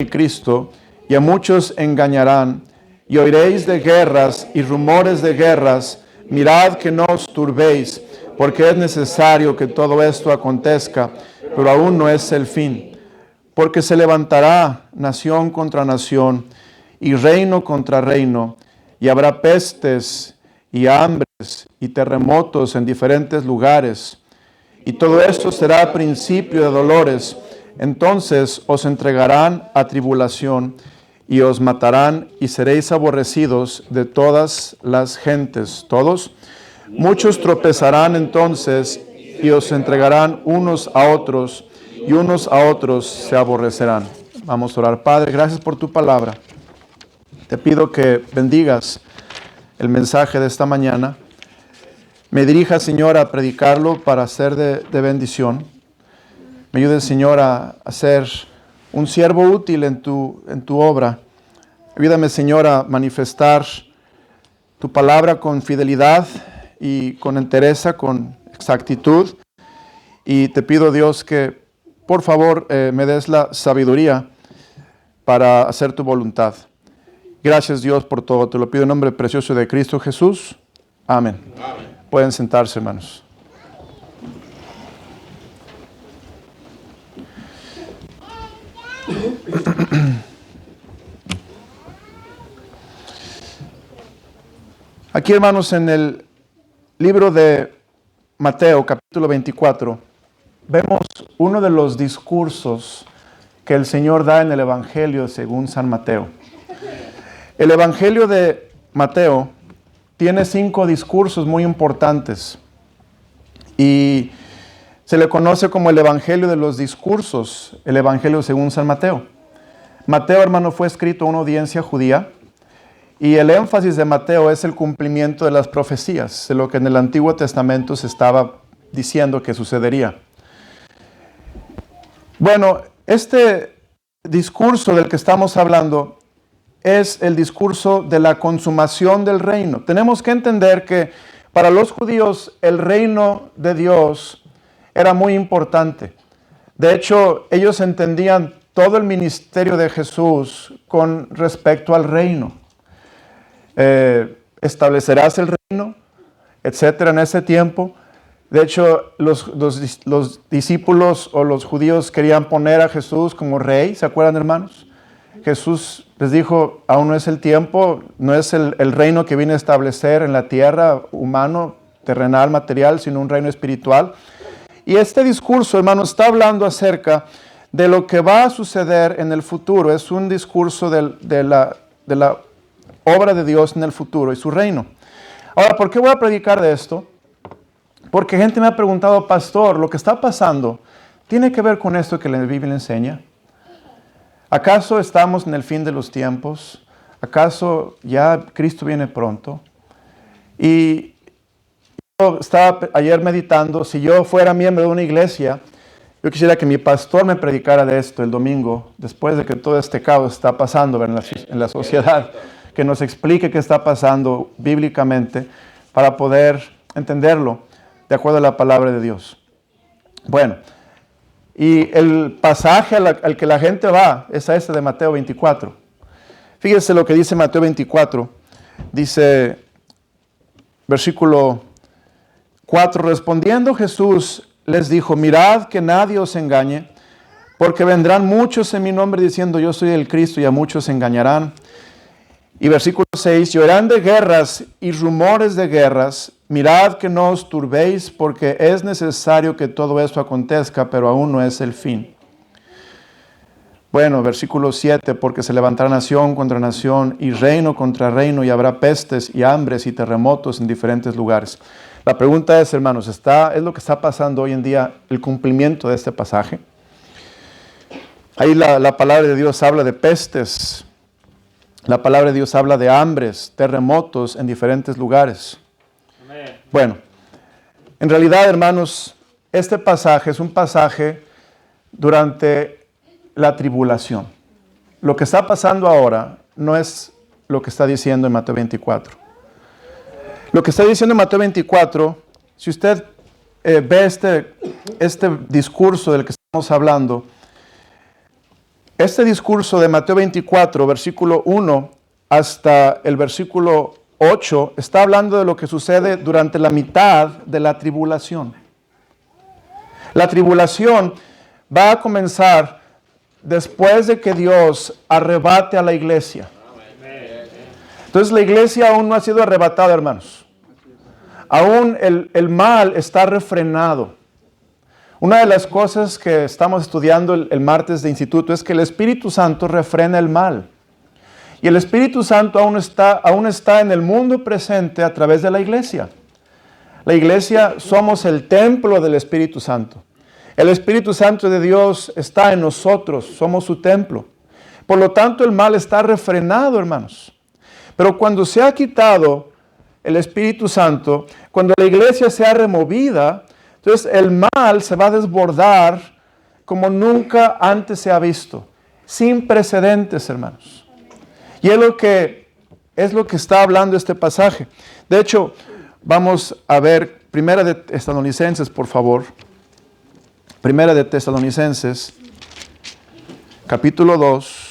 el Cristo, y a muchos engañarán. Y oiréis de guerras y rumores de guerras. Mirad que no os turbéis, porque es necesario que todo esto acontezca, pero aún no es el fin. Porque se levantará nación contra nación, y reino contra reino, y habrá pestes y hambres y terremotos en diferentes lugares. Y todo esto será principio de dolores. Entonces os entregarán a tribulación y os matarán y seréis aborrecidos de todas las gentes. ¿Todos? Muchos tropezarán entonces y os entregarán unos a otros y unos a otros se aborrecerán. Vamos a orar. Padre, gracias por tu palabra. Te pido que bendigas el mensaje de esta mañana. Me dirija, Señor, a predicarlo para ser de bendición. Me ayude, Señor, a ser un siervo útil en tu obra. Ayúdame, Señor, a manifestar tu palabra con fidelidad y con entereza, con exactitud. Y te pido, Dios, que por favor me des la sabiduría para hacer tu voluntad. Gracias, Dios, por todo. Te lo pido en nombre precioso de Cristo Jesús. Amén. Amén. Pueden sentarse, hermanos. Aquí, hermanos, en el libro de Mateo, capítulo 24, vemos uno de los discursos que el Señor da en el Evangelio según San Mateo. El Evangelio de Mateo tiene 5 discursos muy importantes y se le conoce como el Evangelio de los discursos, el Evangelio según San Mateo. Mateo, hermano, fue escrito a una audiencia judía y el énfasis de Mateo es el cumplimiento de las profecías, de lo que en el Antiguo Testamento se estaba diciendo que sucedería. Bueno, este discurso del que estamos hablando es el discurso de la consumación del reino. Tenemos que entender que para los judíos el reino de Dios era muy importante. De hecho, ellos entendían todo el ministerio de Jesús con respecto al reino. Establecerás el reino, etcétera, en ese tiempo. De hecho, los discípulos o los judíos querían poner a Jesús como rey. ¿Se acuerdan, hermanos? Jesús les dijo, aún no es el tiempo, no es el reino que viene a establecer en la tierra, humano, terrenal, material, sino un reino espiritual. Y este discurso, hermano, está hablando acerca de lo que va a suceder en el futuro. Es un discurso de la obra de Dios en el futuro y su reino. Ahora, ¿por qué voy a predicar de esto? Porque gente me ha preguntado, pastor, lo que está pasando, ¿tiene que ver con esto que la Biblia enseña? ¿Acaso estamos en el fin de los tiempos? ¿Acaso ya Cristo viene pronto? Y yo estaba ayer meditando, si yo fuera miembro de una iglesia, yo quisiera que mi pastor me predicara de esto el domingo, después de que todo este caos está pasando en la sociedad, que nos explique qué está pasando bíblicamente para poder entenderlo de acuerdo a la palabra de Dios. Bueno, y el pasaje al que la gente va es a este de Mateo 24. Fíjese lo que dice Mateo 24. Dice, versículo 4, respondiendo Jesús les dijo, mirad que nadie os engañe, porque vendrán muchos en mi nombre diciendo yo soy el Cristo y a muchos engañarán. Y versículo 6, y oirán de guerras y rumores de guerras. Mirad que no os turbéis, porque es necesario que todo esto acontezca, pero aún no es el fin. Bueno, versículo 7, porque se levantará nación contra nación y reino contra reino, y habrá pestes y hambres y terremotos en diferentes lugares. La pregunta es, hermanos, ¿es lo que está pasando hoy en día el cumplimiento de este pasaje? Ahí la palabra de Dios habla de pestes. La palabra de Dios habla de hambres, terremotos en diferentes lugares. Amén. Bueno, en realidad, hermanos, este pasaje es un pasaje durante la tribulación. Lo que está pasando ahora no es lo que está diciendo en Mateo 24. Lo que está diciendo en Mateo 24, si usted ve este discurso del que estamos hablando, Este discurso de Mateo 24, versículo 1 hasta el versículo 8, está hablando de lo que sucede durante la mitad de la tribulación. La tribulación va a comenzar después de que Dios arrebate a la iglesia. Entonces la iglesia aún no ha sido arrebatada, hermanos. Aún el mal está refrenado. Una de las cosas que estamos estudiando el martes de instituto es que el Espíritu Santo refrena el mal. Y el Espíritu Santo aún está en el mundo presente a través de la iglesia. La iglesia somos el templo del Espíritu Santo. El Espíritu Santo de Dios está en nosotros, somos su templo. Por lo tanto, el mal está refrenado, hermanos. Pero cuando se ha quitado el Espíritu Santo, cuando la iglesia sea removida, entonces el mal se va a desbordar como nunca antes se ha visto, sin precedentes, hermanos. Y es lo que está hablando este pasaje. De hecho, vamos a ver Primera de Tesalonicenses, por favor. Primera de Tesalonicenses, capítulo 2.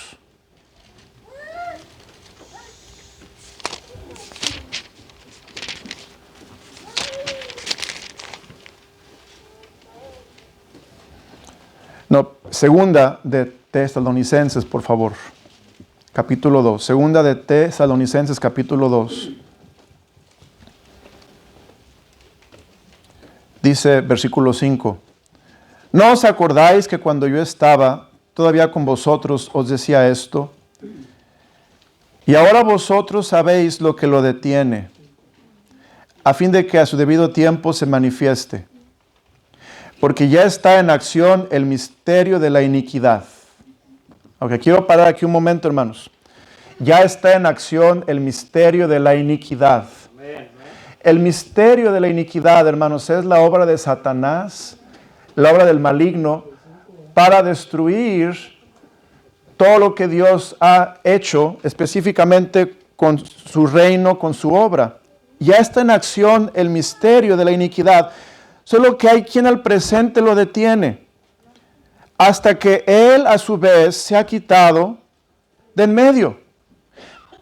No, segunda de Tesalonicenses, por favor. Capítulo 2. Segunda de Tesalonicenses, capítulo 2. Dice, versículo 5. ¿No os acordáis que cuando yo estaba todavía con vosotros os decía esto? Y ahora vosotros sabéis lo que lo detiene, a fin de que a su debido tiempo se manifieste. Porque ya está en acción el misterio de la iniquidad. Ok, quiero parar aquí un momento, hermanos. Ya está en acción el misterio de la iniquidad. El misterio de la iniquidad, hermanos, es la obra de Satanás, la obra del maligno, para destruir todo lo que Dios ha hecho, específicamente con su reino, con su obra. Ya está en acción el misterio de la iniquidad, solo que hay quien al presente lo detiene, hasta que Él a su vez se ha quitado de en medio.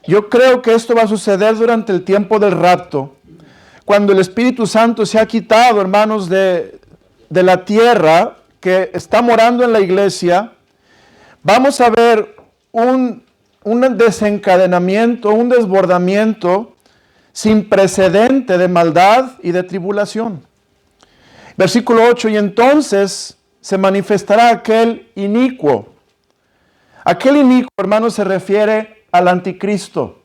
Yo creo que esto va a suceder durante el tiempo del rapto, cuando el Espíritu Santo se ha quitado, hermanos, de la tierra que está morando en la iglesia. Vamos a ver un desencadenamiento, un desbordamiento sin precedente de maldad y de tribulación. Versículo 8, y entonces se manifestará aquel inicuo. Aquel inicuo, hermanos, se refiere al anticristo,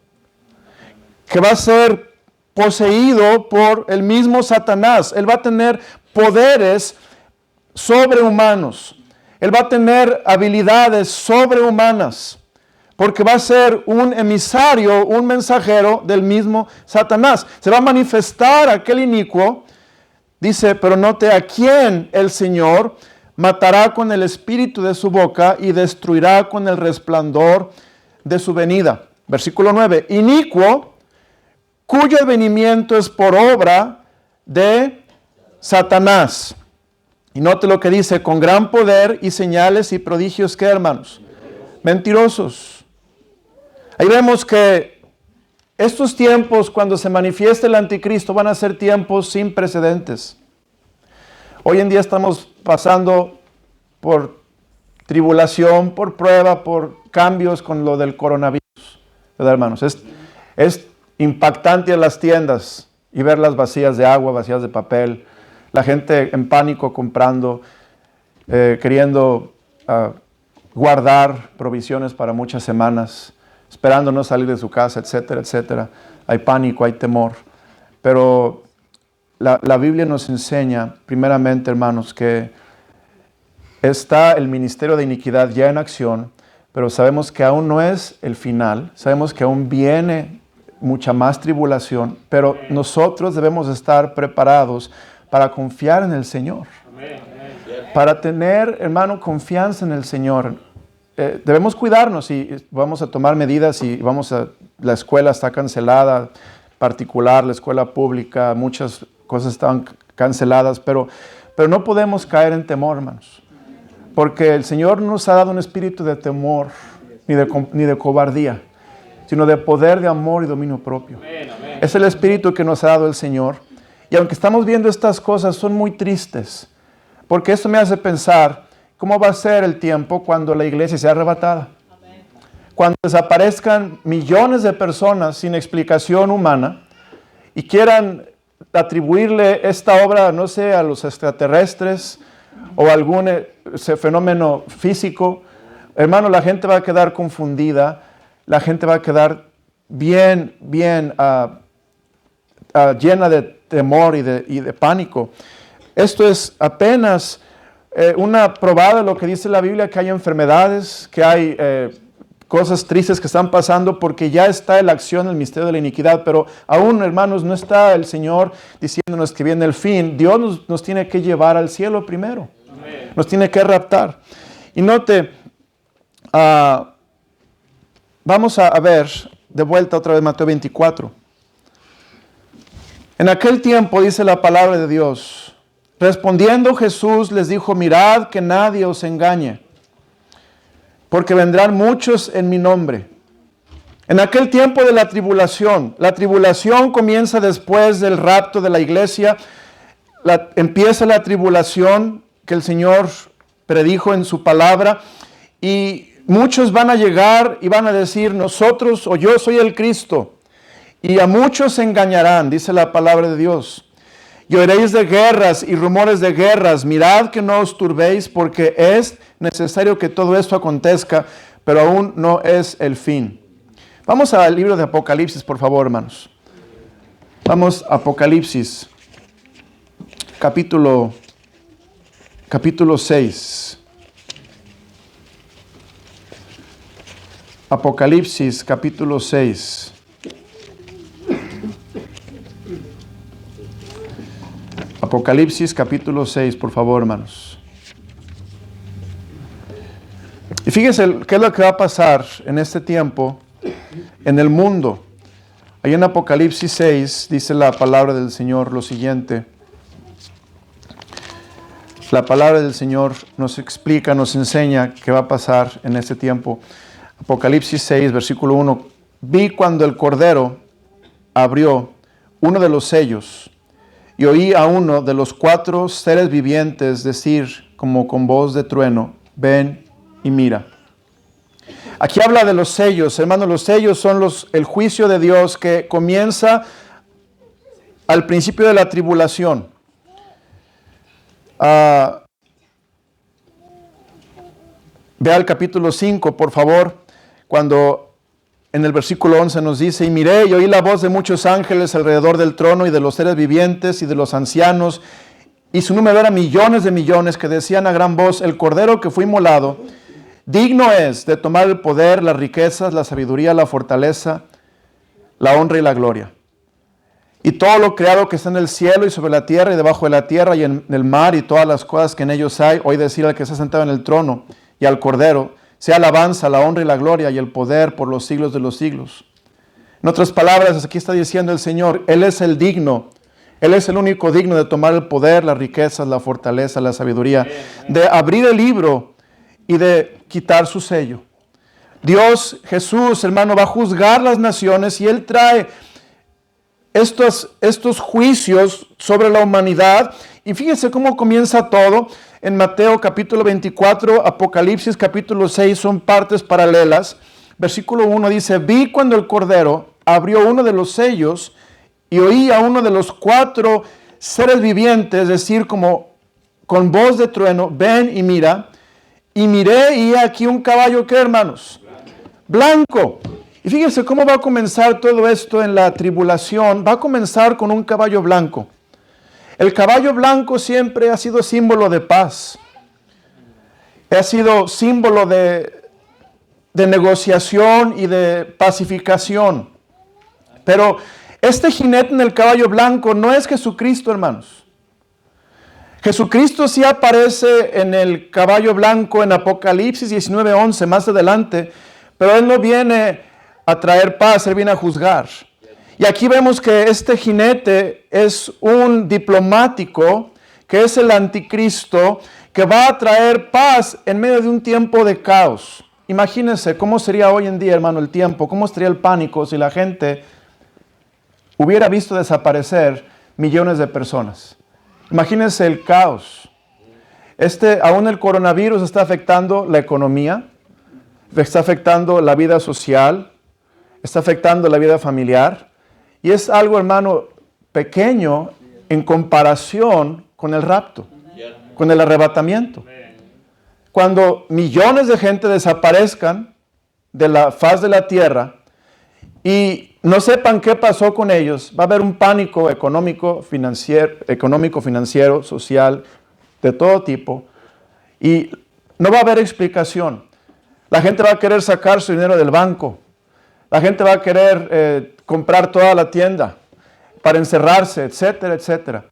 que va a ser poseído por el mismo Satanás. Él va a tener poderes sobrehumanos. Él va a tener habilidades sobrehumanas, porque va a ser un emisario, un mensajero del mismo Satanás. Se va a manifestar aquel inicuo. Dice, pero note a quién el Señor matará con el espíritu de su boca y destruirá con el resplandor de su venida. Versículo 9. Inicuo, cuyo advenimiento es por obra de Satanás. Y note lo que dice, con gran poder y señales y prodigios, ¿qué, hermanos? Mentirosos. Ahí vemos que estos tiempos, cuando se manifieste el anticristo, van a ser tiempos sin precedentes. Hoy en día estamos pasando por tribulación, por prueba, por cambios con lo del coronavirus, ¿verdad, hermanos? Es impactante en las tiendas y verlas vacías de agua, vacías de papel, la gente en pánico comprando, queriendo guardar provisiones para muchas semanas, esperando no salir de su casa, etcétera, etcétera. Hay pánico, hay temor. Pero la Biblia nos enseña, primeramente, hermanos, que está el ministerio de iniquidad ya en acción, pero sabemos que aún no es el final, sabemos que aún viene mucha más tribulación, pero nosotros debemos estar preparados para confiar en el Señor. Para tener, hermano, confianza en el Señor. Debemos cuidarnos y vamos a tomar medidas y la escuela está cancelada, particular, la escuela pública, muchas cosas están canceladas, pero no podemos caer en temor, hermanos. Porque el Señor no nos ha dado un espíritu de temor ni de cobardía, sino de poder, de amor y dominio propio. Es el espíritu que nos ha dado el Señor. Y aunque estamos viendo estas cosas, son muy tristes, porque esto me hace pensar cómo va a ser el tiempo cuando la iglesia sea arrebatada. Cuando desaparezcan millones de personas sin explicación humana y quieran atribuirle esta obra, no sé, a los extraterrestres o a algún fenómeno físico, hermano, la gente va a quedar confundida, la gente va a quedar bien llena de temor y de pánico. Esto es apenas una probada de lo que dice la Biblia, que hay enfermedades, que hay cosas tristes que están pasando, porque ya está en la acción el misterio de la iniquidad, pero aún, hermanos, no está el Señor diciéndonos que viene el fin. Dios nos tiene que llevar al cielo primero. Amén. Nos tiene que raptar. Y note, vamos a ver de vuelta otra vez Mateo 24. En aquel tiempo, dice la palabra de Dios, respondiendo Jesús les dijo, mirad que nadie os engañe, porque vendrán muchos en mi nombre. En aquel tiempo de la tribulación comienza después del rapto de la iglesia, empieza la tribulación que el Señor predijo en su palabra, y muchos van a llegar y van a decir, nosotros o yo soy el Cristo. Y a muchos se engañarán, dice la palabra de Dios. Y oiréis de guerras y rumores de guerras. Mirad que no os turbéis, porque es necesario que todo esto acontezca, pero aún no es el fin. Vamos al libro de Apocalipsis, por favor, hermanos. Vamos a Apocalipsis, capítulo 6. Apocalipsis, capítulo 6. Apocalipsis capítulo 6, por favor, hermanos. Y fíjense qué es lo que va a pasar en este tiempo en el mundo. Ahí en Apocalipsis 6 dice la palabra del Señor lo siguiente. La palabra del Señor nos explica, nos enseña qué va a pasar en este tiempo. Apocalipsis 6, versículo 1. Vi cuando el Cordero abrió uno de los sellos, y oí a uno de los 4 seres vivientes decir, como con voz de trueno, ven y mira. Aquí habla de los sellos, hermanos. Los sellos son el juicio de Dios que comienza al principio de la tribulación. Vea el capítulo 5, por favor, cuando en el versículo 11 nos dice, y miré y oí la voz de muchos ángeles alrededor del trono y de los seres vivientes y de los ancianos, y su número era millones de millones, que decían a gran voz, el Cordero que fue inmolado, digno es de tomar el poder, las riquezas, la sabiduría, la fortaleza, la honra y la gloria. Y todo lo creado que está en el cielo y sobre la tierra y debajo de la tierra y en el mar y todas las cosas que en ellos hay, oí decir al que está sentado en el trono y al Cordero, sea alabanza, la honra y la gloria y el poder por los siglos de los siglos. En otras palabras, aquí está diciendo el Señor, Él es el digno, Él es el único digno de tomar el poder, las riquezas, la fortaleza, la sabiduría, de abrir el libro y de quitar su sello. Dios, Jesús, hermano, va a juzgar las naciones y Él trae estos juicios sobre la humanidad. Y fíjense cómo comienza todo. En Mateo capítulo 24, Apocalipsis capítulo 6 son partes paralelas. Versículo 1 dice, vi cuando el Cordero abrió uno de los sellos y oí a uno de los 4 seres vivientes decir como con voz de trueno, ven y mira. Y miré y aquí un caballo, ¿qué, hermanos? Blanco. Y fíjense cómo va a comenzar todo esto en la tribulación. Va a comenzar con un caballo blanco. El caballo blanco siempre ha sido símbolo de paz. Ha sido símbolo de negociación y de pacificación. Pero este jinete en el caballo blanco no es Jesucristo, hermanos. Jesucristo sí aparece en el caballo blanco en Apocalipsis 19:11, más adelante. Pero Él no viene a traer paz, Él viene a juzgar. Y aquí vemos que este jinete es un diplomático, que es el anticristo, que va a traer paz en medio de un tiempo de caos. Imagínense cómo sería hoy en día, hermano, el tiempo, cómo estaría el pánico si la gente hubiera visto desaparecer millones de personas. Imagínense el caos. Aún el coronavirus está afectando la economía, está afectando la vida social, está afectando la vida familiar. Y es algo, hermano, pequeño en comparación con el rapto, con el arrebatamiento. Cuando millones de gente desaparezcan de la faz de la tierra y no sepan qué pasó con ellos, va a haber un pánico económico, financiero, social, de todo tipo, y no va a haber explicación. La gente va a querer sacar su dinero del banco, la gente va a querer comprar toda la tienda para encerrarse, etcétera, etcétera.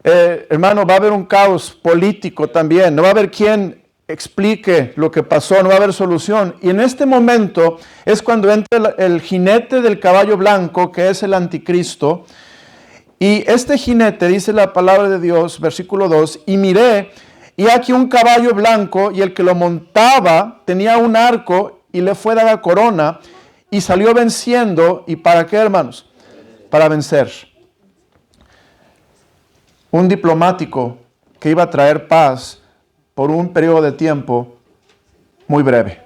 Hermano, va a haber un caos político también, no va a haber quien explique lo que pasó, no va a haber solución. Y en este momento es cuando entra el jinete del caballo blanco, que es el anticristo. Y este jinete, dice la palabra de Dios, versículo 2, y miré, y aquí un caballo blanco, y el que lo montaba tenía un arco, y le fue dada corona, y salió venciendo. ¿Y para qué, hermanos? Para vencer. Un diplomático que iba a traer paz por un periodo de tiempo muy breve.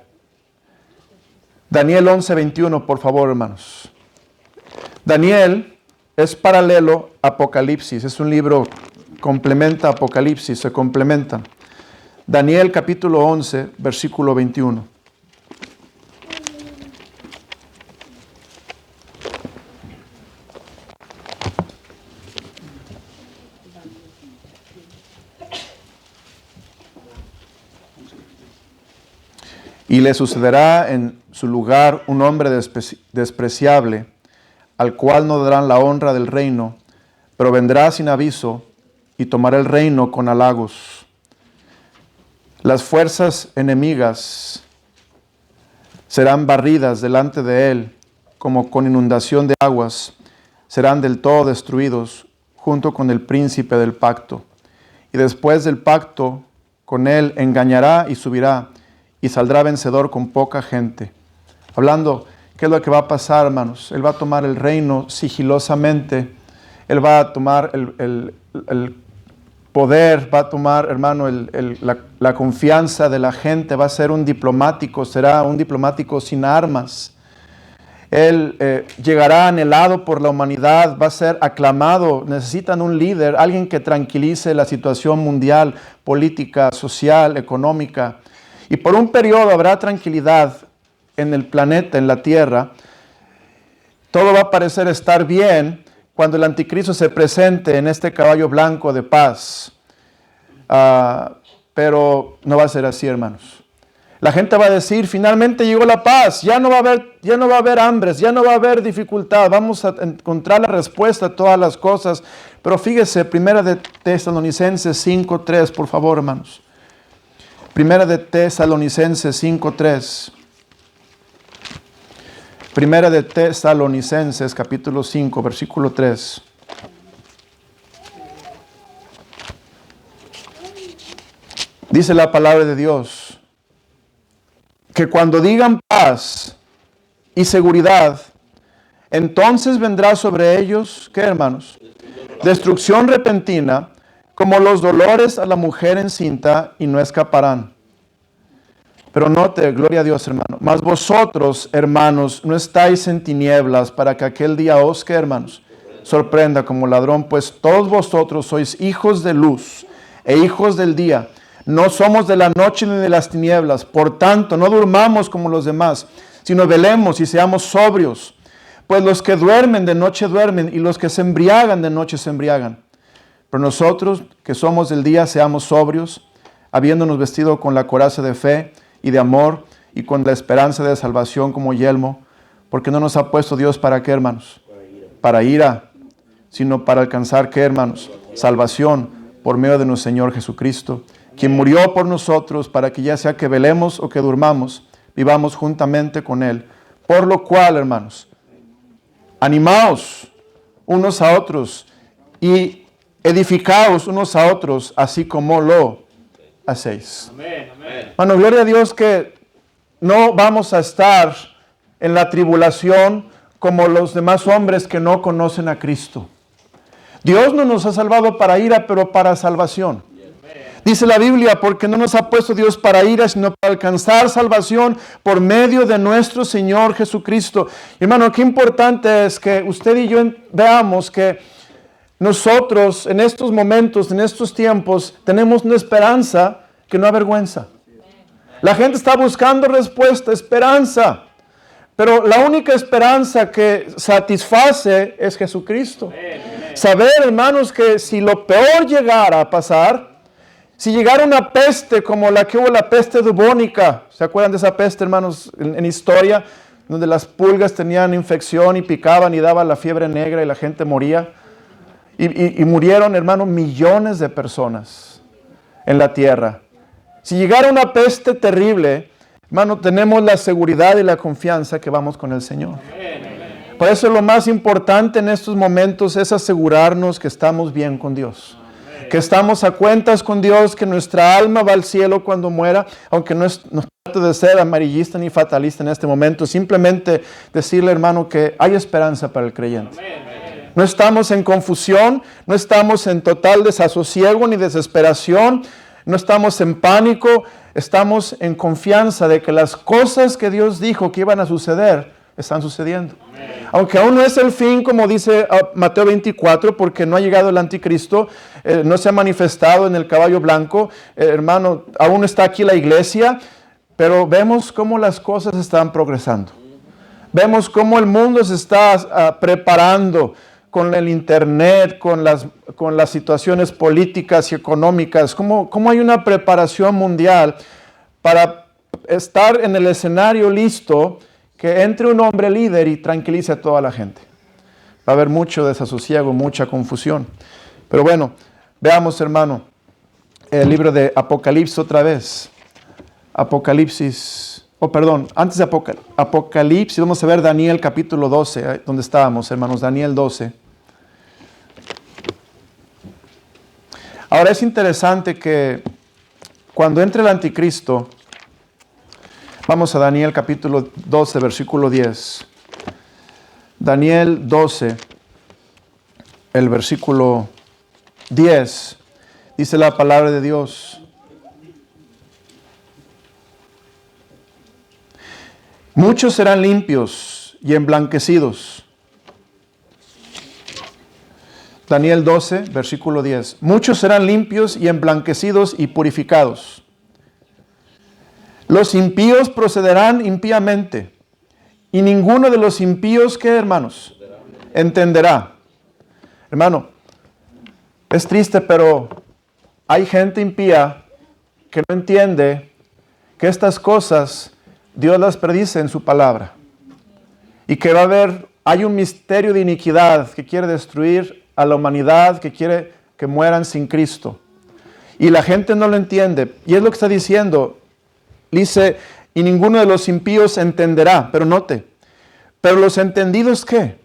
Daniel 11:21, por favor, hermanos. Daniel es paralelo a Apocalipsis, es un libro, complementa Apocalipsis, se complementan. Daniel capítulo 11, versículo 21. Y le sucederá en su lugar un hombre despreciable, al cual no darán la honra del reino, pero vendrá sin aviso y tomará el reino con halagos. Las fuerzas enemigas serán barridas delante de él, como con inundación de aguas, serán del todo destruidos, junto con el príncipe del pacto. Y después del pacto, con él engañará y subirá, y saldrá vencedor con poca gente. Hablando, ¿qué es lo que va a pasar, hermanos? Él va a tomar el reino sigilosamente. Él va a tomar el poder, va a tomar, hermano, la confianza de la gente. Va a ser un diplomático, será un diplomático sin armas. Él llegará anhelado por la humanidad, va a ser aclamado. Necesitan un líder, alguien que tranquilice la situación mundial, política, social, económica. Y por un periodo habrá tranquilidad en el planeta, en la tierra. Todo va a parecer estar bien cuando el anticristo se presente en este caballo blanco de paz. Pero no va a ser así, hermanos. La gente va a decir, finalmente llegó la paz, ya no va a haber hambres, ya no va a haber dificultad, vamos a encontrar la respuesta a todas las cosas. Pero fíjese, Primera de Tesalonicenses 5:3, por favor, hermanos. Primera de Tesalonicenses 5:3. Primera de Tesalonicenses capítulo 5, versículo 3. Dice la palabra de Dios que cuando digan paz y seguridad, entonces vendrá sobre ellos, ¿qué, hermanos? Destrucción repentina, como los dolores a la mujer encinta, y no escaparán. Pero note, gloria a Dios, hermano. Mas vosotros, hermanos, no estáis en tinieblas para que aquel día os, ¿qué, hermanos? Sorprenda como ladrón, pues todos vosotros sois hijos de luz e hijos del día. No somos de la noche ni de las tinieblas. Por tanto, no durmamos como los demás, sino velemos y seamos sobrios. Pues los que duermen de noche duermen, y los que se embriagan de noche se embriagan. Pero nosotros, que somos del día, seamos sobrios, habiéndonos vestido con la coraza de fe y de amor, y con la esperanza de salvación como yelmo, porque no nos ha puesto Dios para qué, hermanos, para ira, sino para alcanzar qué, hermanos, salvación por medio de nuestro Señor Jesucristo, quien murió por nosotros para que ya sea que velemos o que durmamos, vivamos juntamente con Él. Por lo cual, hermanos, animaos unos a otros y edificaos unos a otros, así como lo a 6. Bueno, gloria a Dios que no vamos a estar en la tribulación como los demás hombres que no conocen a Cristo. Dios no nos ha salvado para ira, pero para salvación. Dice la Biblia, porque no nos ha puesto Dios para ira, sino para alcanzar salvación por medio de nuestro Señor Jesucristo. Hermano, qué importante es que usted y yo veamos que nosotros en estos momentos, en estos tiempos, tenemos una esperanza que no avergüenza. La gente está buscando respuesta, esperanza. Pero la única esperanza que satisface es Jesucristo. Saber, hermanos, que si lo peor llegara a pasar, si llegara una peste como la que hubo, la peste bubónica, ¿se acuerdan de esa peste, hermanos, en historia? Donde las pulgas tenían infección y picaban y daban la fiebre negra y la gente moría. Y murieron, hermanos, millones de personas en la tierra. Si llegara una peste terrible, hermano, tenemos la seguridad y la confianza que vamos con el Señor. Por eso lo más importante en estos momentos es asegurarnos que estamos bien con Dios. Que estamos a cuentas con Dios, que nuestra alma va al cielo cuando muera, aunque no trato de ser amarillista ni fatalista en este momento, simplemente decirle, hermano, que hay esperanza para el creyente. No estamos en confusión, no estamos en total desasosiego ni desesperación, no estamos en pánico, estamos en confianza de que las cosas que Dios dijo que iban a suceder, están sucediendo. Aunque aún no es el fin, como dice Mateo 24, porque no ha llegado el anticristo, no se ha manifestado en el caballo blanco, hermano, aún está aquí la iglesia, pero vemos cómo las cosas están progresando. Vemos cómo el mundo se está preparando con el internet, con las situaciones políticas y económicas, cómo hay una preparación mundial para estar en el escenario listo, que entre un hombre líder y tranquilice a toda la gente. Va a haber mucho desasosiego, mucha confusión. Pero bueno, veamos, hermano, el libro de Apocalipsis otra vez. Antes de Apocalipsis, vamos a ver Daniel capítulo 12, donde estábamos, hermanos, Daniel 12. Ahora es interesante que cuando entre el anticristo, vamos a Daniel capítulo 12, versículo 10. Daniel 12, el versículo 10, dice la palabra de Dios. Muchos serán limpios y emblanquecidos. Daniel 12, versículo 10. Muchos serán limpios y emblanquecidos y purificados. Los impíos procederán impíamente, y ninguno de los impíos, ¿qué, hermanos? Entenderá. Hermano, es triste, pero hay gente impía que no entiende que estas cosas Dios las predice en su palabra. Y que hay un misterio de iniquidad que quiere destruir a la humanidad, que quiere que mueran sin Cristo. Y la gente no lo entiende. Y es lo que está diciendo. Dice, y ninguno de los impíos entenderá. Pero note, pero los entendidos, ¿qué?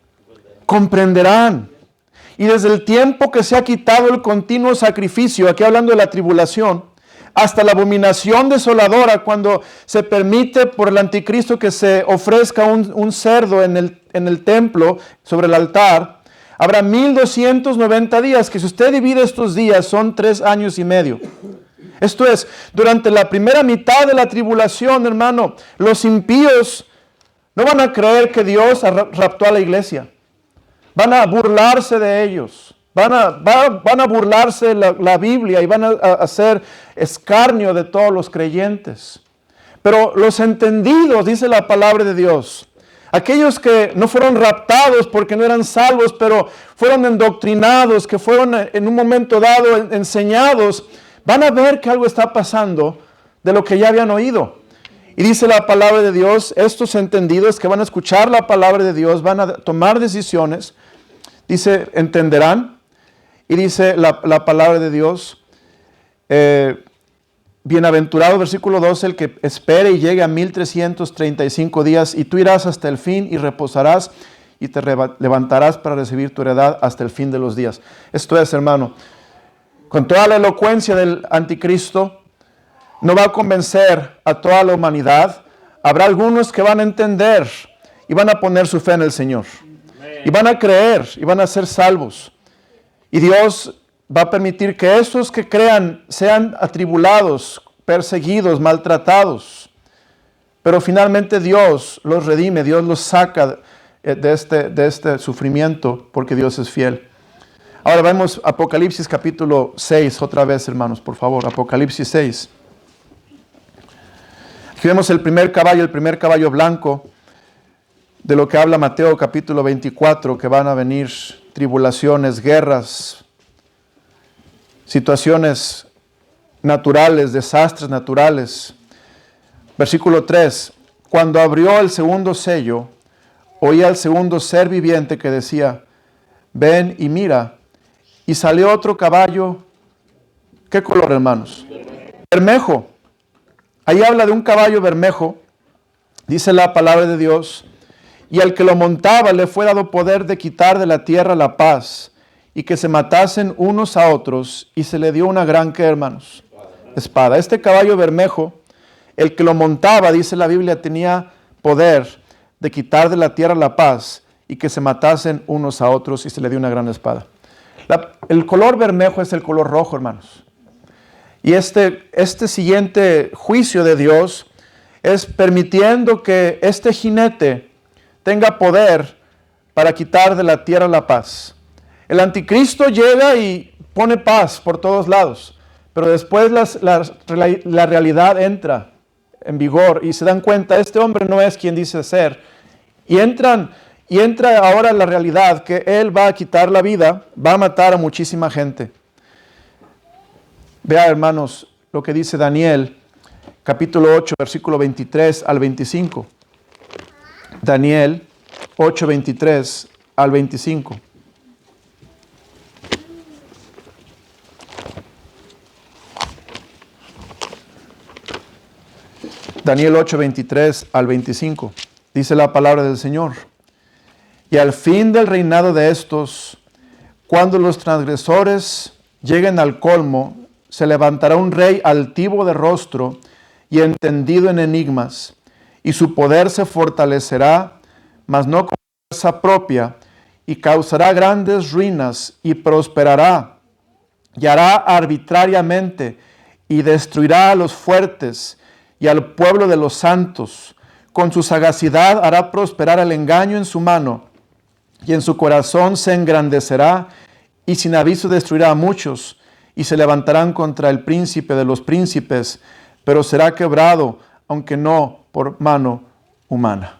Comprenderán. Y desde el tiempo que se ha quitado el continuo sacrificio, aquí hablando de la tribulación, hasta la abominación desoladora, cuando se permite por el anticristo que se ofrezca un cerdo en el templo, sobre el altar, habrá 1290 días, que si usted divide estos días son 3 años y medio. Esto es, durante la primera mitad de la tribulación, hermano, los impíos no van a creer que Dios raptó a la iglesia. Van a burlarse de ellos. Van a burlarse de la Biblia y van a hacer escarnio de todos los creyentes. Pero los entendidos, dice la palabra de Dios, aquellos que no fueron raptados porque no eran salvos, pero fueron endoctrinados, que fueron en un momento dado enseñados, van a ver que algo está pasando de lo que ya habían oído. Y dice la palabra de Dios, estos entendidos que van a escuchar la palabra de Dios, van a tomar decisiones, dice, entenderán. Y dice la palabra de Dios, bienaventurado, versículo 12, el que espere y llegue a 1335 días, y tú irás hasta el fin y reposarás y te levantarás para recibir tu heredad hasta el fin de los días. Esto es, hermano, con toda la elocuencia del anticristo, no va a convencer a toda la humanidad. Habrá algunos que van a entender y van a poner su fe en el Señor. Y van a creer y van a ser salvos. Y Dios va a permitir que esos que crean sean atribulados, perseguidos, maltratados. Pero finalmente Dios los redime, Dios los saca de este sufrimiento porque Dios es fiel. Ahora vemos Apocalipsis capítulo 6, otra vez hermanos, por favor, Apocalipsis 6. Aquí vemos el primer caballo blanco, de lo que habla Mateo capítulo 24, que van a venir tribulaciones, guerras, situaciones naturales, desastres naturales. Versículo 3, cuando abrió el segundo sello, oí al segundo ser viviente que decía, ven y mira. Y salió otro caballo. ¿Qué color, hermanos? Bermejo. Ahí habla de un caballo bermejo, dice la palabra de Dios, y al que lo montaba le fue dado poder de quitar de la tierra la paz, y que se matasen unos a otros, y se le dio una gran, ¿qué, hermanos? Espada. Este caballo bermejo, el que lo montaba, dice la Biblia, tenía poder de quitar de la tierra la paz, y que se matasen unos a otros, y se le dio una gran espada. El color bermejo es el color rojo, hermanos. Y este siguiente juicio de Dios es permitiendo que este jinete tenga poder para quitar de la tierra la paz. El anticristo llega y pone paz por todos lados, pero después la realidad entra en vigor y se dan cuenta, este hombre no es quien dice ser. Y entra ahora la realidad que él va a quitar la vida, va a matar a muchísima gente. Vea, hermanos, lo que dice Daniel, capítulo 8, versículo 23 al 25. Daniel 8, 23 al 25. Daniel 8, 23 al 25. Dice la palabra del Señor. Y al fin del reinado de estos, cuando los transgresores lleguen al colmo, se levantará un rey altivo de rostro y entendido en enigmas, y su poder se fortalecerá, mas no con fuerza propia, y causará grandes ruinas, y prosperará, y hará arbitrariamente, y destruirá a los fuertes, y al pueblo de los santos. Con su sagacidad hará prosperar el engaño en su mano, y en su corazón se engrandecerá, y sin aviso destruirá a muchos, y se levantarán contra el príncipe de los príncipes, pero será quebrado, aunque no por mano humana.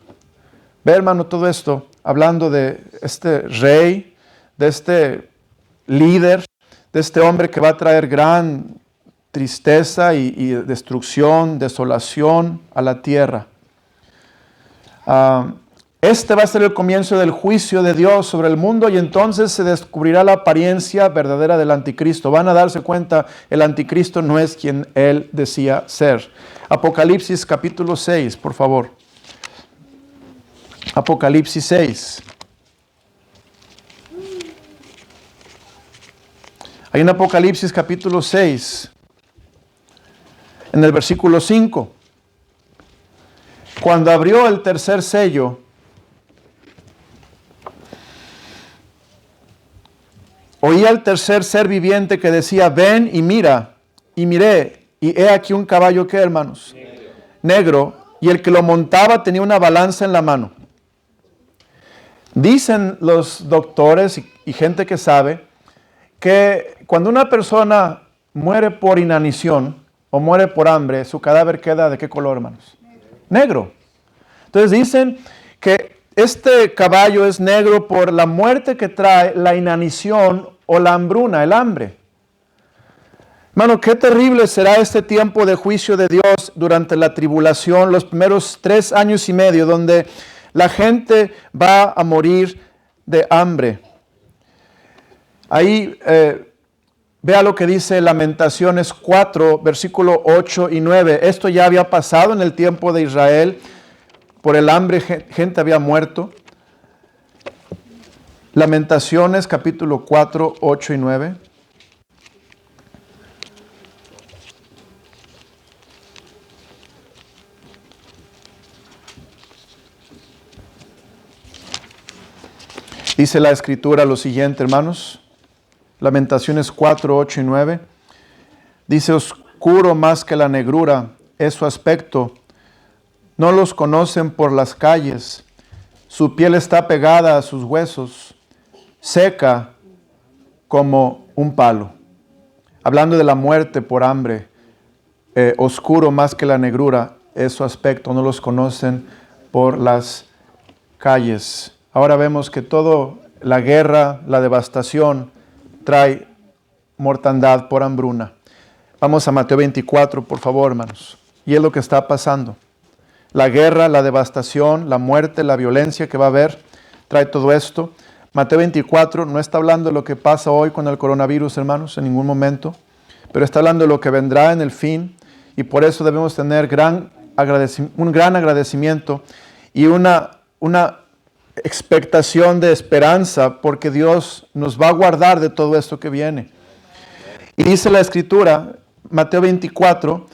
Ve, hermano, todo esto, hablando de este rey, de este líder, de este hombre que va a traer gran tristeza y destrucción, desolación a la tierra. Este va a ser el comienzo del juicio de Dios sobre el mundo y entonces se descubrirá la apariencia verdadera del anticristo. Van a darse cuenta, el anticristo no es quien él decía ser. Apocalipsis capítulo 6, por favor. Apocalipsis 6. Hay en Apocalipsis capítulo 6, en el versículo 5. Cuando abrió el tercer sello, oí al tercer ser viviente que decía, ven y mira, y miré, y he aquí un caballo, ¿qué, hermanos? Negro, y el que lo montaba tenía una balanza en la mano. Dicen los doctores y gente que sabe, que cuando una persona muere por inanición o muere por hambre, su cadáver queda ¿de qué color, hermanos? Negro. Entonces dicen que este caballo es negro por la muerte que trae la inanición o la hambruna, el hambre. Hermano, qué terrible será este tiempo de juicio de Dios durante la tribulación, los primeros 3 años y medio, donde la gente va a morir de hambre. Ahí vea lo que dice Lamentaciones 4, versículo 8 y 9. Esto ya había pasado en el tiempo de Israel. Por el hambre gente había muerto. Lamentaciones capítulo 4, 8 y 9. Dice la Escritura lo siguiente, hermanos. Lamentaciones 4, 8 y 9. Dice, oscuro más que la negrura es su aspecto. No los conocen por las calles. Su piel está pegada a sus huesos, seca como un palo. Hablando de la muerte por hambre, oscuro más que la negrura es su aspecto. No los conocen por las calles. Ahora vemos que toda la guerra, la devastación, trae mortandad por hambruna. Vamos a Mateo 24, por favor, hermanos. Y es lo que está pasando. La guerra, la devastación, la muerte, la violencia que va a haber, trae todo esto. Mateo 24 no está hablando de lo que pasa hoy con el coronavirus, hermanos, en ningún momento, pero está hablando de lo que vendrá en el fin, y por eso debemos tener un gran agradecimiento y una expectación de esperanza, porque Dios nos va a guardar de todo esto que viene. Y dice la Escritura, Mateo 24,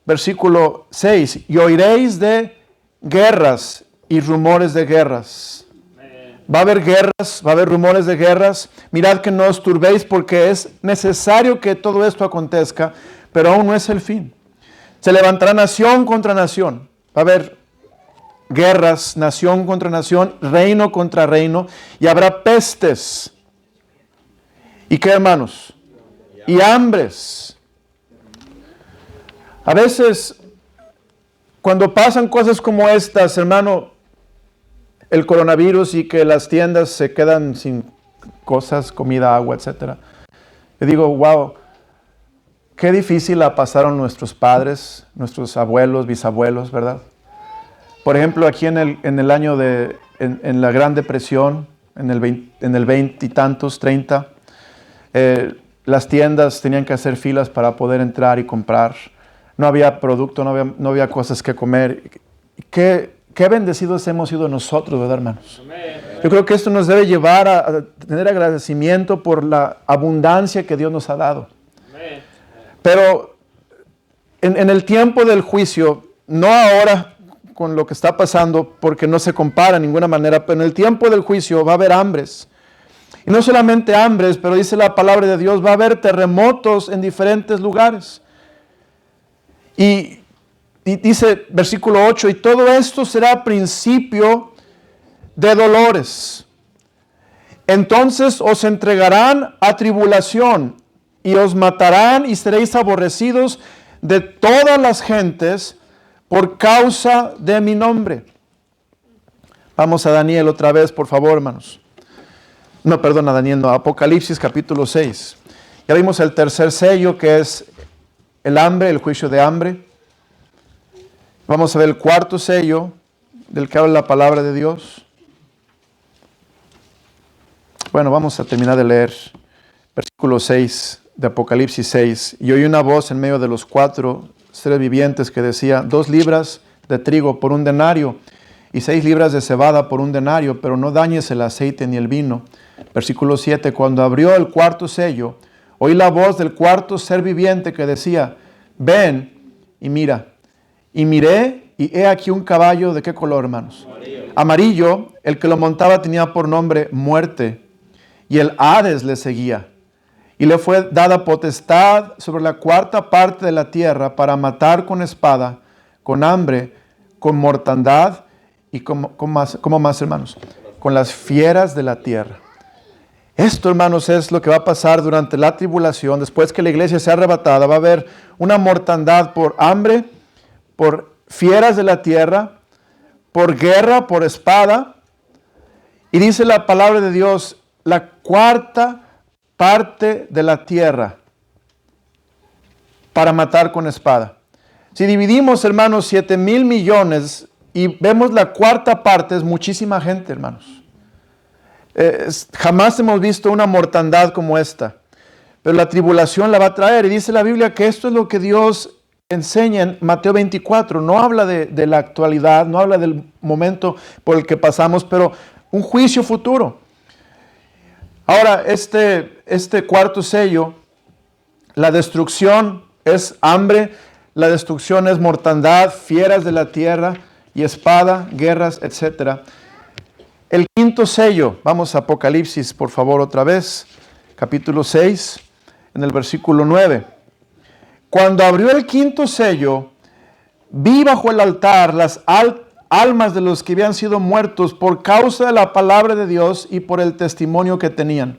versículo 6, y oiréis de guerras y rumores de guerras. Va a haber guerras, va a haber rumores de guerras. Mirad que no os turbéis, porque es necesario que todo esto acontezca, pero aún no es el fin. Se levantará nación contra nación. Va a haber guerras, nación contra nación, reino contra reino, y habrá pestes. ¿Y qué, hermanos? Y hambres. A veces, cuando pasan cosas como estas, hermano, el coronavirus y que las tiendas se quedan sin cosas, comida, agua, etc. Yo digo, wow, qué difícil la pasaron nuestros padres, nuestros abuelos, bisabuelos, ¿verdad? Por ejemplo, aquí en el año en la Gran Depresión, en el 20 y tantos, 30, las tiendas tenían que hacer filas para poder entrar y comprar. No había producto, no había cosas que comer. Qué bendecidos hemos sido nosotros, ¿verdad, hermanos? Yo creo que esto nos debe llevar a tener agradecimiento por la abundancia que Dios nos ha dado. Pero en el tiempo del juicio, no ahora con lo que está pasando, porque no se compara de ninguna manera, pero en el tiempo del juicio va a haber hambres. Y no solamente hambres, pero dice la palabra de Dios, va a haber terremotos en diferentes lugares. Y dice versículo 8, y todo esto será principio de dolores. Entonces os entregarán a tribulación y os matarán y seréis aborrecidos de todas las gentes por causa de mi nombre. Vamos a Daniel otra vez, por favor, hermanos. No, perdón, a Daniel, no, Apocalipsis capítulo 6. Ya vimos el tercer sello, que es el hambre, el juicio de hambre. Vamos a ver el cuarto sello, del que habla la palabra de Dios. Bueno, vamos a terminar de leer versículo 6 de Apocalipsis 6. Y oí una voz en medio de los 4 seres vivientes que decía, 2 libras de trigo por 1 denario y 6 libras de cebada por 1 denario, pero no dañes el aceite ni el vino. Versículo 7, cuando abrió el cuarto sello, oí la voz del cuarto ser viviente que decía, ven y mira. Y miré, y he aquí un caballo, ¿de qué color, hermanos? Amarillo. El que lo montaba tenía por nombre Muerte, y el Hades le seguía. Y le fue dada potestad sobre la 4ª parte de la tierra para matar con espada, con hambre, con mortandad, y ¿cómo más, hermanos? Con las fieras de la tierra. Esto, hermanos, es lo que va a pasar durante la tribulación. Después que la iglesia sea arrebatada, va a haber una mortandad por hambre, por fieras de la tierra, por guerra, por espada. Y dice la palabra de Dios, la 4ª parte de la tierra para matar con espada. Si dividimos, hermanos, 7,000 millones y vemos la 4ª parte, es muchísima gente, hermanos. Jamás hemos visto una mortandad como esta. Pero la tribulación la va a traer. Y dice la Biblia que esto es lo que Dios enseña en Mateo 24. No habla de la actualidad, no habla del momento por el que pasamos, pero un juicio futuro. Ahora, este cuarto sello, la destrucción es hambre, la destrucción es mortandad, fieras de la tierra y espada, guerras, etc. el quinto sello. Vamos a Apocalipsis, por favor, otra vez. Capítulo 6, en el versículo 9. Cuando abrió el quinto sello, vi bajo el altar las almas de los que habían sido muertos por causa de la palabra de Dios y por el testimonio que tenían.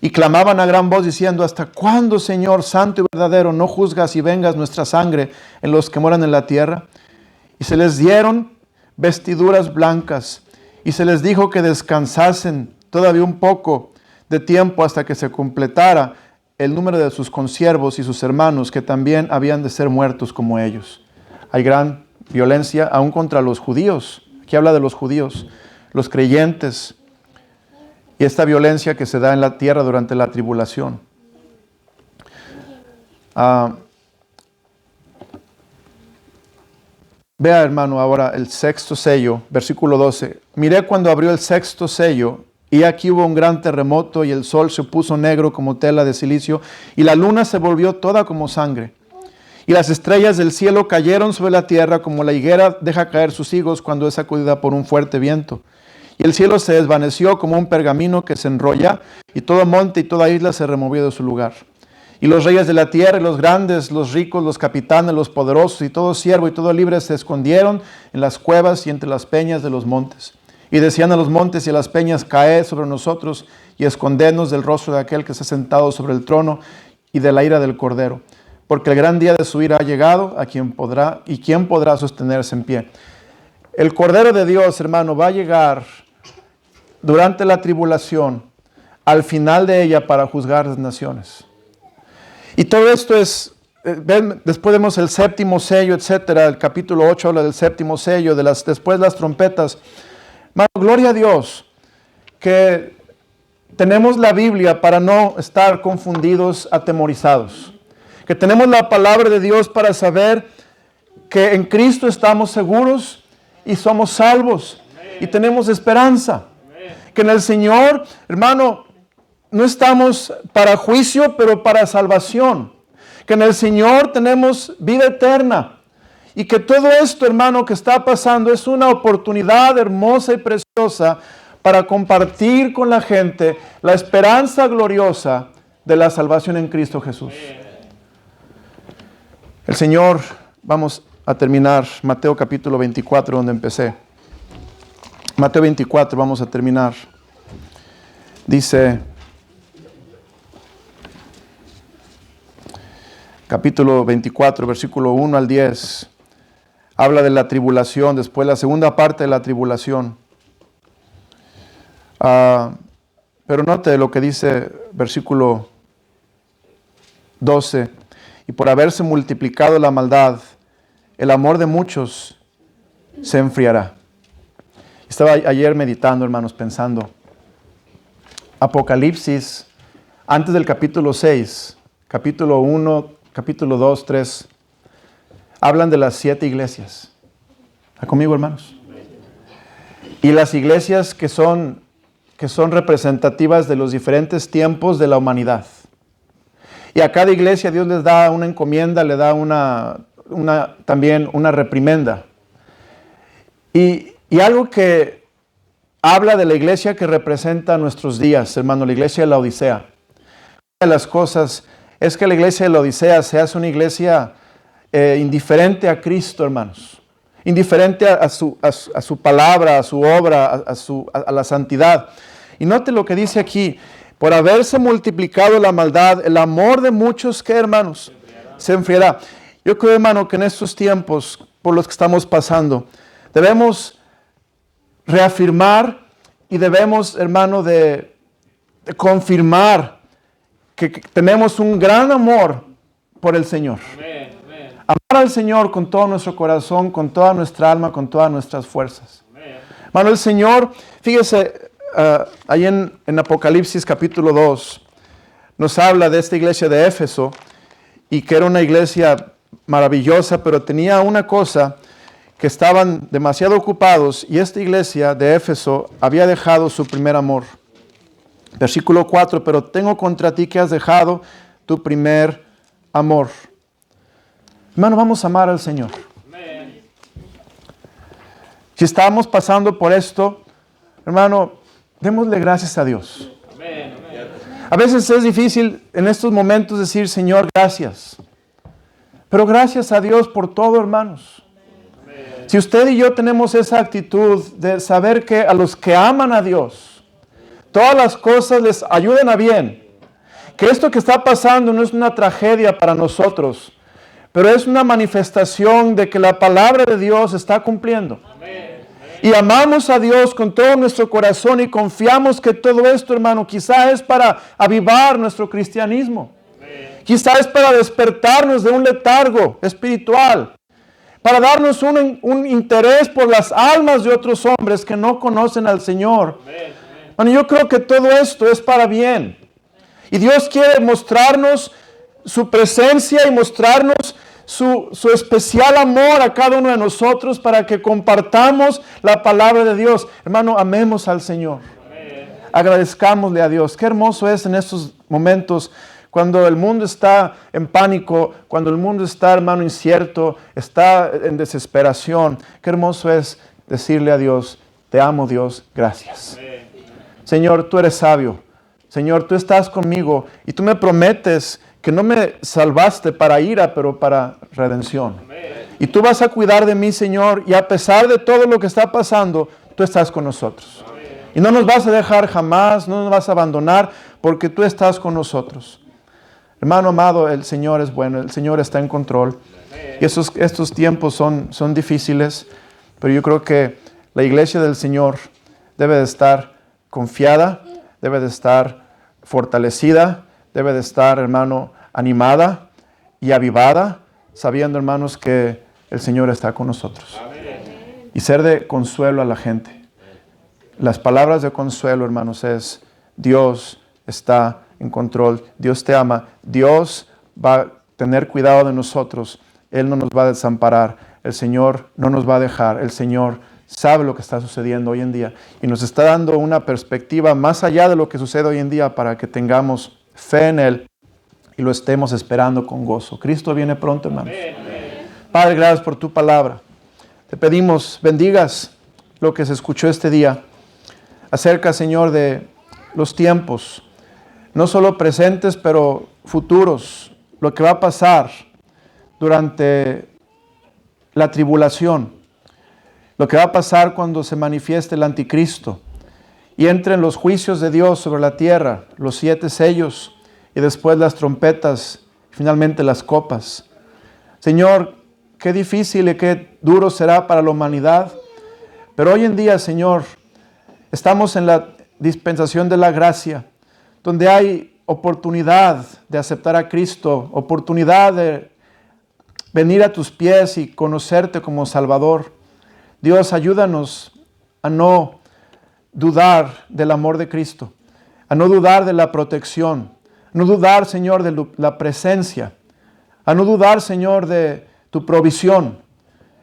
Y clamaban a gran voz diciendo: ¿hasta cuándo, Señor, santo y verdadero, no juzgas y vengas nuestra sangre en los que moran en la tierra? Y se les dieron vestiduras blancas, y se les dijo que descansasen todavía un poco de tiempo hasta que se completara el número de sus consiervos y sus hermanos, que también habían de ser muertos como ellos. Hay gran violencia aún contra los judíos. Aquí habla de los judíos, los creyentes, y esta violencia que se da en la tierra durante la tribulación. Vea, hermano, ahora el sexto sello, versículo 12. Miré cuando abrió el sexto sello, y aquí hubo un gran terremoto, y el sol se puso negro como tela de silicio, y la luna se volvió toda como sangre. Y las estrellas del cielo cayeron sobre la tierra como la higuera deja caer sus higos cuando es sacudida por un fuerte viento. Y el cielo se desvaneció como un pergamino que se enrolla, y todo monte y toda isla se removió de su lugar. Y los reyes de la tierra, y los grandes, los ricos, los capitanes, los poderosos, y todo siervo y todo libre se escondieron en las cuevas y entre las peñas de los montes. Y decían a los montes y a las peñas: caed sobre nosotros y escondednos del rostro de aquel que está sentado sobre el trono y de la ira del Cordero. Porque el gran día de su ira ha llegado, ¿quién podrá sostenerse en pie? El Cordero de Dios, hermano, va a llegar durante la tribulación, al final de ella, para juzgar las naciones. Y todo esto es, después vemos el séptimo sello, etcétera. El capítulo 8 habla del séptimo sello, después las trompetas. Hermano, gloria a Dios que tenemos la Biblia para no estar confundidos, atemorizados. Que tenemos la palabra de Dios para saber que en Cristo estamos seguros y somos salvos y tenemos esperanza. Que en el Señor, hermano, no estamos para juicio, pero para salvación. Que en el Señor tenemos vida eterna. Y que todo esto, hermano, que está pasando es una oportunidad hermosa y preciosa para compartir con la gente la esperanza gloriosa de la salvación en Cristo Jesús. El Señor, vamos a terminar Mateo capítulo 24, donde empecé. Mateo 24, vamos a terminar. Dice, capítulo 24, versículo 1 al 10, habla de la tribulación, después la segunda parte de la tribulación. Pero note lo que dice versículo 12. Y por haberse multiplicado la maldad, el amor de muchos se enfriará. Estaba ayer meditando, hermanos, pensando. Apocalipsis, antes del capítulo 6, capítulo 1, capítulo 2, 3, hablan de las 7 iglesias. ¿Está conmigo, hermanos? Y las iglesias que son representativas de los diferentes tiempos de la humanidad. Y a cada iglesia Dios les da una encomienda, le da también una reprimenda. Y algo que habla de la iglesia que representa nuestros días, hermano, la iglesia de la Odisea. Una de las cosas es que la iglesia de la Odisea se hace una iglesia indiferente a Cristo, hermanos. Indiferente a su palabra, a su obra, a la santidad. Y note lo que dice aquí. Por haberse multiplicado la maldad, el amor de muchos, ¿qué, hermanos? Se enfriará. Yo creo, hermano, que en estos tiempos por los que estamos pasando, debemos reafirmar y debemos, hermano, de confirmar que tenemos un gran amor por el Señor. Amén, amén. Amar al Señor con todo nuestro corazón, con toda nuestra alma, con todas nuestras fuerzas. Amén. Hermano, el Señor, fíjese, ahí en Apocalipsis capítulo 2, nos habla de esta iglesia de Éfeso, y que era una iglesia maravillosa, pero tenía una cosa, que estaban demasiado ocupados, y esta iglesia de Éfeso había dejado su primer amor. Versículo 4, pero tengo contra ti que has dejado tu primer amor. Hermano, vamos a amar al Señor. Amén. Si estamos pasando por esto, Hermano, démosle gracias a Dios. A veces es difícil en estos momentos decir, Señor, gracias. Pero gracias a Dios por todo, hermanos. Si usted y yo tenemos esa actitud de saber que a los que aman a Dios, todas las cosas les ayuden a bien. Que esto que está pasando no es una tragedia para nosotros, pero es una manifestación de que la palabra de Dios está cumpliendo. Y amamos a Dios con todo nuestro corazón y confiamos que todo esto, hermano, quizá es para avivar nuestro cristianismo. Quizá es para despertarnos de un letargo espiritual, para darnos un interés por las almas de otros hombres que no conocen al Señor. Bueno, yo creo que todo esto es para bien. Y Dios quiere mostrarnos su presencia y mostrarnos su especial amor a cada uno de nosotros para que compartamos la palabra de Dios. Hermano, amemos al Señor. Agradezcámosle a Dios. Qué hermoso es en estos momentos cuando el mundo está en pánico, cuando el mundo está, hermano, incierto, está en desesperación. Qué hermoso es decirle a Dios, te amo, Dios, gracias. Señor, tú eres sabio. Señor, tú estás conmigo y tú me prometes que no me salvaste para ira, pero para redención. Y tú vas a cuidar de mí, Señor, y a pesar de todo lo que está pasando, tú estás con nosotros. Y no nos vas a dejar jamás, no nos vas a abandonar, porque tú estás con nosotros. Hermano amado, el Señor es bueno, el Señor está en control. Y estos tiempos son difíciles, pero yo creo que la iglesia del Señor debe de estar confiada, debe de estar fortalecida, debe de estar, hermano, animada y avivada, sabiendo, hermanos, que el Señor está con nosotros. Y ser de consuelo a la gente. Las palabras de consuelo, hermanos, es Dios está en control, Dios te ama, Dios va a tener cuidado de nosotros, Él no nos va a desamparar, el Señor no nos va a dejar, el Señor sabe lo que está sucediendo hoy en día y nos está dando una perspectiva más allá de lo que sucede hoy en día para que tengamos fe en Él y lo estemos esperando con gozo. Cristo viene pronto, hermanos. Padre, gracias por tu palabra. Te pedimos, bendigas lo que se escuchó este día acerca, Señor, de los tiempos, no solo presentes, pero futuros, lo que va a pasar durante la tribulación, lo que va a pasar cuando se manifieste el anticristo y entren los juicios de Dios sobre la tierra, los 7 sellos y después las trompetas, y finalmente las copas. Señor, qué difícil y qué duro será para la humanidad, pero hoy en día, Señor, estamos en la dispensación de la gracia, donde hay oportunidad de aceptar a Cristo, oportunidad de venir a tus pies y conocerte como Salvador. Dios, ayúdanos a no dudar del amor de Cristo, a no dudar de la protección, a no dudar, Señor, de la presencia, a no dudar, Señor, de tu provisión,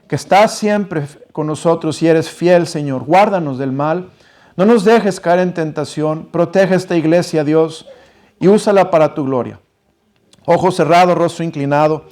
que estás siempre con nosotros y eres fiel, Señor. Guárdanos del mal, no nos dejes caer en tentación, protege esta iglesia, Dios, y úsala para tu gloria. Ojo cerrado, rostro inclinado.